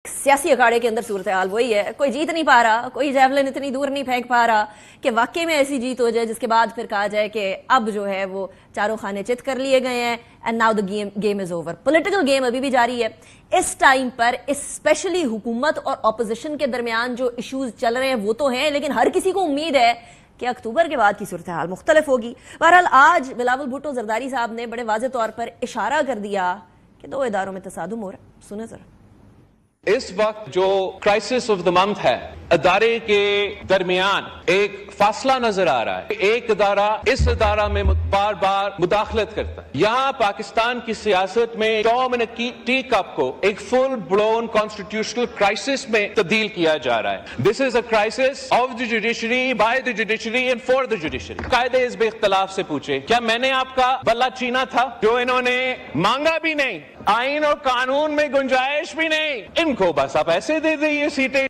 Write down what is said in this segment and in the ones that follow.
सियासी अखाड़े के अंदर सूरत हाल वही है, कोई जीत नहीं पा रहा, कोई जैवलिन इतनी दूर नहीं फेंक पा रहा कि वाकई में ऐसी जीत हो जाए जिसके बाद फिर कहा जाए कि अब जो है वो चारों खाने चित कर लिए गए हैं and now the game is over. Political game अभी भी जारी है। इस टाइम पर स्पेशली हुकूमत और ऑपोजिशन के दरमियान जो इश्यूज चल रहे हैं वो तो हैं, लेकिन हर किसी को उम्मीद है कि अक्टूबर के बाद की सूरत हाल मुख्तलिफ होगी। बहरहाल आज बिलावल भुट्टो जरदारी साहब ने बड़े वाज़ेह तौर पर इशारा कर दिया कि दो इदारों में तसादुम हो रहा है। सुने जरा। इस वक्त जो क्राइसिस ऑफ द मंथ है, अदारे के दरमियान एक फासला नजर आ रहा है। एक अदारा इस अदारा में बार बार मुदाखलत करता है। यहाँ पाकिस्तान की सियासत में डोमिनिक टी कप को एक फुल ब्लोन कॉन्स्टिट्यूशनल क्राइसिस में तब्दील किया जा रहा है। This is a crisis of the judiciary, by the judiciary and for the judiciary. कायदे इस बेख्तलाफ से पूछे, क्या मैंने आपका बल्ला छीना था? जो इन्होंने मांगा भी नहीं, आइन और कानून में गुंजाइश भी नहीं, इनको बस आप ऐसे दे दीजिए सीटें।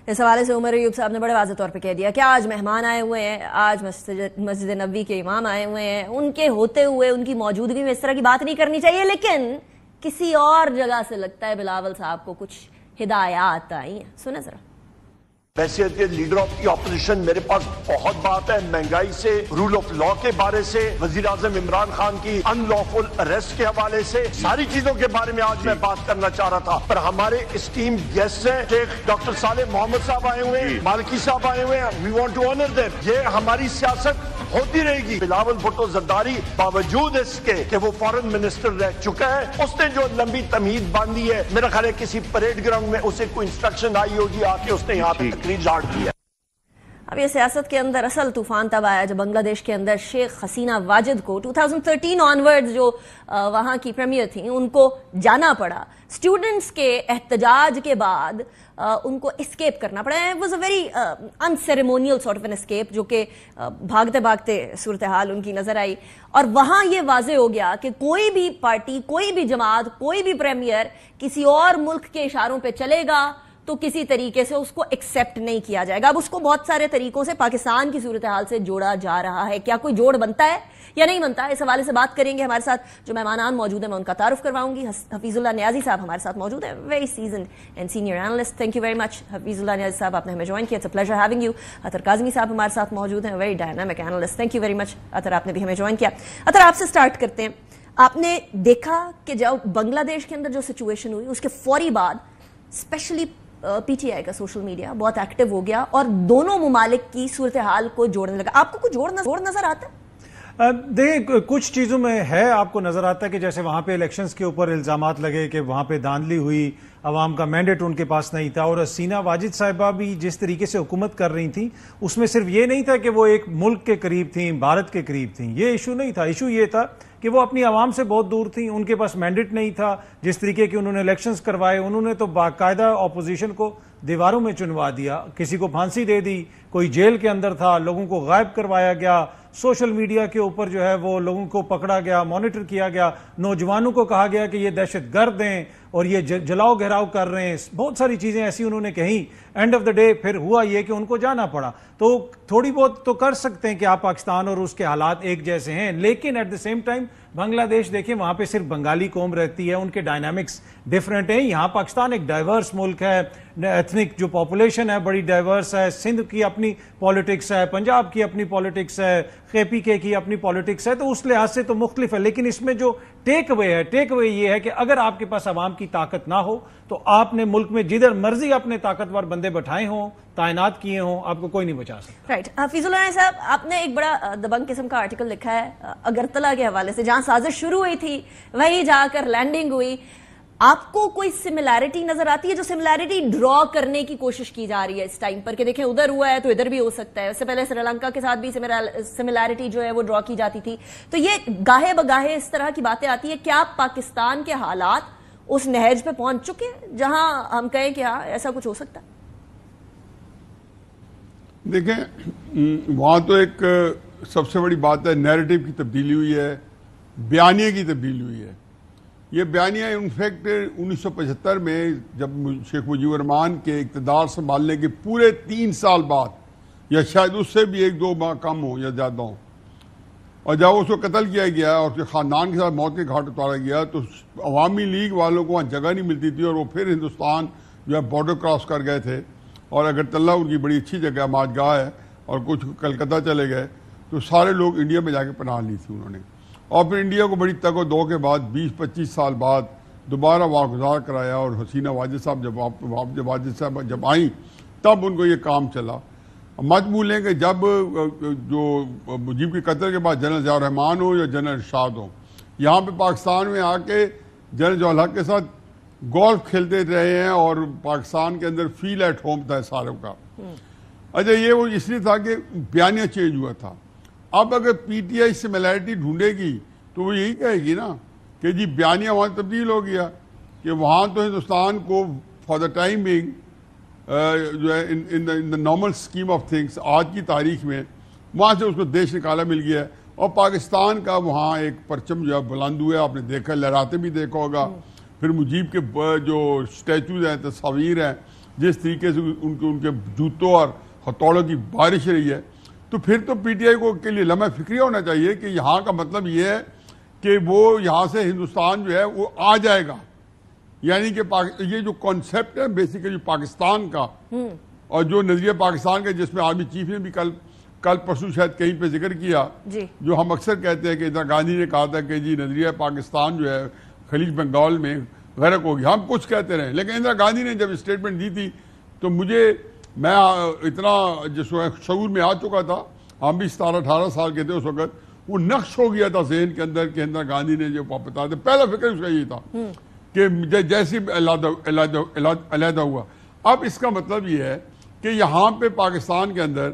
इस हवाले से उमर अयूब साहब ने बड़े वाज़ेह तौर पे कह दिया कि आज मेहमान आए हुए हैं, आज मस्जिद नबवी के इमाम आए हुए हैं, उनके होते हुए उनकी मौजूदगी में इस तरह की बात नहीं करनी चाहिए। लेकिन किसी और जगह से लगता है बिलावल साहब को कुछ हिदायत आई हैं। सुने जरा। वैसे लीडर ऑफ दी ऑपोजिशन मेरे पास बहुत बात है, महंगाई से, रूल ऑफ लॉ के बारे से, वजीर आजम इमरान खान की अनलॉफुल अरेस्ट के हवाले से, सारी चीजों के बारे में आज मैं बात करना चाह रहा था। पर हमारे एस्टीम्ड गेस्ट हैं, शेख डॉक्टर सालेह मोहम्मद साहब आए हुए हैं, मालिकी साहब आए हुए हैं। We want to honour them. ये हमारी सियासत होती रहेगी। बिलावल भुट्टो जरदारी बावजूद इसके कि वो फॉरेन मिनिस्टर रह चुका है, उसने जो लंबी तमहीद बांधी है, मेरा ख्याल है किसी परेड ग्राउंड में उसे कोई इंस्ट्रक्शन आई होगी, आके उसने यहाँ पे झाड़ दिया। अब ये सियासत के अंदर असल तूफान तब आया जब बांग्लादेश के अंदर शेख हसीना वाजिद को 2013 ऑनवर्ड्स जो वहां की प्रीमियर थी उनको जाना पड़ा। स्टूडेंट्स के एहतजाज के बाद उनको एस्केप करना पड़ा। It was a very unceremonial sort of an escape, जो कि भागते भागते सूरत हाल उनकी नजर आई। और वहां ये वाजे हो गया कि कोई भी पार्टी, कोई भी जमात, कोई भी प्रीमियर किसी और मुल्क के इशारों पर चलेगा तो किसी तरीके से उसको एक्सेप्ट नहीं किया जाएगा। अब उसको बहुत सारे तरीकों से पाकिस्तान की सूरत हाल से जोड़ा जा रहा है। क्या कोई जोड़ बनता है या नहीं बनता, इस हवाले से बात करेंगे। हमारे साथ जो मेहमान मौजूद है मैं उनका तारुफ करवाऊंगी। हफीजुल्लाह नियाजी साहब हमारे साथ मौजूद है, very seasoned and senior analyst. Thank you very much Hafizullah Niazi साहब, आपने हमें ज्वाइन किया। It's a pleasure having you. Athar Kazmi साहब हमारे साथ मौजूद हैं, very dynamic analyst. Thank you very much Athar, आपने भी हमें ज्वाइन किया। अतर, आपसे स्टार्ट करते हैं। आपने देखा कि जब बांग्लादेश के अंदर जो सिचुएशन हुई उसके फौरी बाद स्पेशली पीटीआई का सोशल मीडिया बहुत एक्टिव हो गया और दोनों मुमालिक की सूरत हाल को जोड़ने लगा। आपको कुछ जोड़ नजर आता है? देखिए, कुछ चीज़ों में है, आपको नजर आता है कि जैसे वहां पे इलेक्शंस के ऊपर इल्जामात लगे कि वहां पे धांधली हुई, अवाम का मैंडेट उनके पास नहीं था। और हसीना वाजिद साहिबा भी जिस तरीके से हुकूमत कर रही थी उसमें सिर्फ ये नहीं था कि वो एक मुल्क के करीब थी, भारत के करीब थी, ये इशू नहीं था। इशू ये था कि वो अपनी आवाम से बहुत दूर थी, उनके पास मैंडेट नहीं था। जिस तरीके के उन्होंने इलेक्शंस करवाए, उन्होंने तो बाकायदा अपोजिशन को दीवारों में चुनवा दिया, किसी को फांसी दे दी, कोई जेल के अंदर था, लोगों को गायब करवाया गया, सोशल मीडिया के ऊपर जो है वो लोगों को पकड़ा गया, मॉनिटर किया गया, नौजवानों को कहा गया कि ये दहशतगर्द हैं और ये जलाओ घेराव कर रहे हैं। बहुत सारी चीजें ऐसी उन्होंने कही। एंड ऑफ द डे फिर हुआ ये कि उनको जाना पड़ा। तो थोड़ी बहुत तो कर सकते हैं कि आप पाकिस्तान और उसके हालात एक जैसे हैं, लेकिन at the same time Bangladesh देखें, वहां पे सिर्फ बंगाली कौम रहती है, उनके डायनामिक्स डिफरेंट हैं। यहाँ पाकिस्तान एक डाइवर्स मुल्क है, एथनिक जो पॉपुलेशन है बड़ी डाइवर्स है। सिंध की अपनी पॉलिटिक्स है, पंजाब की अपनी पॉलिटिक्स है, KPK की अपनी पॉलिटिक्स है, तो उस लिहाज से तो मुख्तलिफ है। लेकिन इसमें जो टेक अवे ये है कि अगर आपके पास अवाम की ताकत ना हो तो आपने मुल्क में जिधर मर्जी अपने ताकतवर बंदे बैठाए हों, तैनात किए हों, आपको कोई नहीं बचा सकता। राइट। हफीजुल्लाह साहब, आपने एक बड़ा दबंग किस्म का आर्टिकल लिखा है अगरतला के हवाले से, जहां साजिश शुरू हुई थी वहीं जाकर लैंडिंग हुई। आपको कोई सिमिलैरिटी नजर आती है, जो सिमिलैरिटी ड्रॉ करने की कोशिश की जा रही है इस टाइम पर, कि देखें उधर हुआ है तो इधर भी हो सकता है? उससे पहले श्रीलंका के साथ भी सिमिलैरिटी जो है वो ड्रॉ की जाती थी। तो ये गाहे बगाहे इस तरह की बातें आती है। क्या पाकिस्तान के हालात उस नहज पे पहुंच चुके हैं जहां हम कहें कि हाँ ऐसा कुछ हो सकता है? देखें, वहां तो एक सबसे बड़ी बात है, नैरेटिव की तब्दीली हुई है, बयानिए की तब्दीली हुई है। ये बयानिया इनफैक्ट 1975 में जब शेख मुजीबुर रहमान के इक़्तिदार संभालने के पूरे 3 साल बाद, या शायद उससे भी 1-2 माह कम हो या ज़्यादा हो, اور جب اس کو قتل کیا گیا اور اس کے خاندان کے ساتھ موت کے گھاٹ اتارا گیا تو عوامی لیگ والوں کو وہاں جگہ نہیں ملتی تھی، اور وہ پھر ہندوستان جو ہے بارڈر کراس کر گئے تھے، اور اگرتلہ ان کی بڑی اچھی جگہ ماج گاہ ہے، اور کچھ کلکتہ چلے گئے، تو سارے لوگ انڈیا میں جا کے پناہ لی تھی انہوں نے، اور پھر انڈیا کو بڑی تگ و دو کے بعد 20-25 سال بعد دوبارہ واگزار کرایا، اور حسینہ واجد صاحب جب آئیں تب ان کو یہ کام چلا۔ مت بھولیں کہ جب جو مجیب کے قتل کے بعد جنرل ضیاء الرحمان ہو یا جنرل ارشاد ہو، یہاں پہ پاکستان میں آ کے جنرل ضیاء الحق کے ساتھ گولف کھیلتے رہے ہیں، اور پاکستان کے اندر فیل ایٹ ہوم تھا ساروں کا۔ اچھا، یہ وہ اس لیے تھا کہ بیانیہ چینج ہوا تھا۔ اب اگر پی ٹی آئی سملیرٹی ڈھونڈے گی تو وہ یہی کہے گی نا کہ جی بیانیہ وہاں تبدیل ہو گیا، کہ وہاں تو ہندوستان کو فار دا ٹائم بینگ جو ہے in the normal scheme of things آج کی تاریخ میں وہاں سے اس کو دیش نکالا مل گیا ہے، اور پاکستان کا وہاں ایک پرچم جو ہے بلند ہوا ہے، آپ نے دیکھا لہراتے بھی دیکھا ہوگا، پھر مجیب کے جو اسٹیچوز ہیں، تصاویر ہیں، جس طریقے سے ان کے جوتوں اور ہتھوڑوں کی بارش رہی ہے، تو پھر تو پی ٹی آئی کو کے لیے لمحہ فکریہ ہونا چاہیے کہ یہاں کا مطلب یہ ہے کہ وہ یہاں سے ہندوستان جو ہے وہ آ جائے گا، یعنی کہ یہ جو کانسیپٹ ہے بیسیکلی پاکستان کا، اور جو نظریہ پاکستان کا جس میں آرمی چیف نے بھی کل پرسوں شاید کہیں پہ ذکر کیا، جو ہم اکثر کہتے ہیں کہ اندرا گاندھی نے کہا تھا کہ جی نظریہ پاکستان جو ہے خلیج بنگال میں غرق ہو گیا، ہم کچھ کہتے رہے، لیکن اندرا گاندھی نے جب اسٹیٹمنٹ دی تھی تو میں اتنا جس وقت شعور میں آ چکا تھا، ہم بھی 17-18 سال کے تھے اس وقت، وہ نقش ہو گیا تھا ذہن کے اندر کہ اندرا گاندھی نے جو بتا دیا، پہلا فکر اس کا یہ تھا کہ جیسے علیحدہ ہوا۔ اب اس کا مطلب یہ ہے کہ یہاں پہ پاکستان کے اندر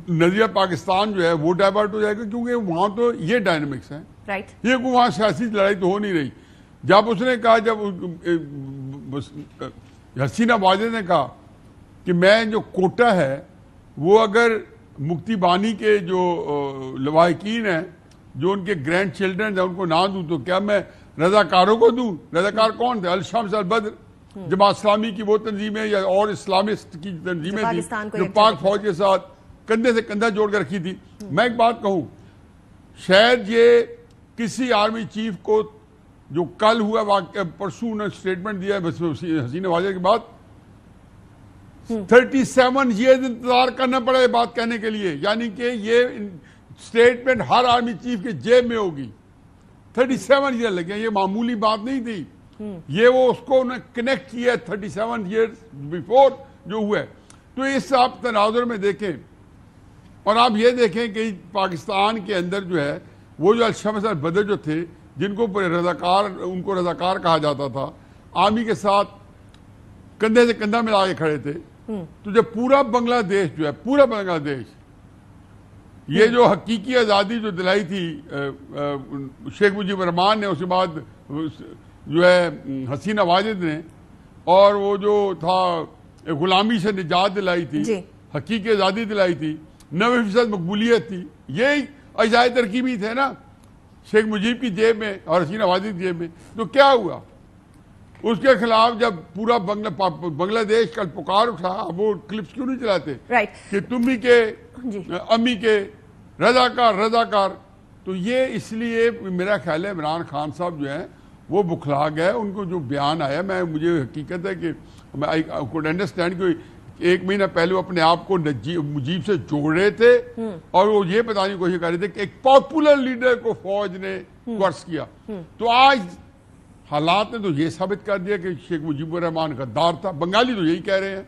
نظریہ پاکستان جو ہے وہ ڈائیورٹ ہو جائے گا، کیونکہ وہاں تو یہ ڈائنامکس ہیں، یہ وہاں سیاسی لڑائی تو ہو نہیں رہی۔ جب اس نے کہا، جب حسینہ واجد نے کہا کہ میں جو کوٹا ہے وہ اگر مکتی بانی کے جو لواحقین ہیں، جو ان کے گرینڈ چلڈرن ہیں، ان کو نہ دوں تو کیا میں رضاکاروں کو دوں؟ رضاکار کون تھے؟ الشمس البدر، جماعت اسلامی کی وہ تنظیمیں یا اور اسلامسٹ کی تنظیمیں تھیں جو پاک فوج کے ساتھ کندھے سے کندھا جوڑ کر رکھی تھی۔ میں ایک بات کہوں، شاید یہ کسی آرمی چیف کو جو کل ہوا واقعہ، پرسوں انہوں نے اسٹیٹمنٹ دیا ہے حسینہ واجد کے بعد، 37 ایئرز انتظار کرنا پڑا یہ بات کہنے کے لیے، یعنی کہ یہ اسٹیٹمنٹ ہر آرمی چیف کے جیب میں ہوگی۔ 37 ایئر لگے، یہ معمولی بات نہیں تھی، یہ وہ اس کو انہوں نے کنیکٹ کیا 37 ایئرز بیفور جو ہوا ہے۔ تو اس آپ تناظر میں دیکھیں، اور آپ یہ دیکھیں کہ پاکستان کے اندر جو ہے وہ جو الشمس البدر جو تھے، جن کو ان کو رضاکار کہا جاتا تھا، آرمی کے ساتھ کندھے سے کندھا ملا کے کھڑے تھے، تو جب پورا بنگلہ دیش جو ہے، پورا بنگلہ دیش، یہ جو حقیقی آزادی جو دلائی تھی شیخ مجیب الرحمان نے، اس کے بعد جو ہے حسینہ واجد نے، اور وہ جو تھا غلامی سے نجات دلائی تھی، حقیقی آزادی دلائی تھی، 90% مقبولیت تھی، یہی اجزاء ترکیبی تھے نا شیخ مجیب کی جیب میں اور حسینہ واجد کی جیب میں۔ تو کیا ہوا؟ اس کے خلاف جب پورا بنگلہ دیش کل پکار اٹھا، اب وہ کلپس کیوں نہیں چلاتے کہ تم ہی کے امی کے رضاکار؟ تو یہ اس لیے میرا خیال ہے عمران خان صاحب جو ہیں وہ بکھلا گئے، ان کو جو بیان آیا، مجھے حقیقت ہے کہ میں کوڈ انڈرسٹینڈ کہ 1 مہینہ پہلے وہ اپنے آپ کو مجیب سے جوڑ رہے تھے، اور وہ یہ بتانے کی کوشش کر رہے تھے کہ ایک پاپولر لیڈر کو فوج نے کورس کیا۔ تو آج حالات نے تو یہ ثابت کر دیا کہ شیخ مجیب الرحمان غدار تھا، بنگالی تو یہی کہہ رہے ہیں۔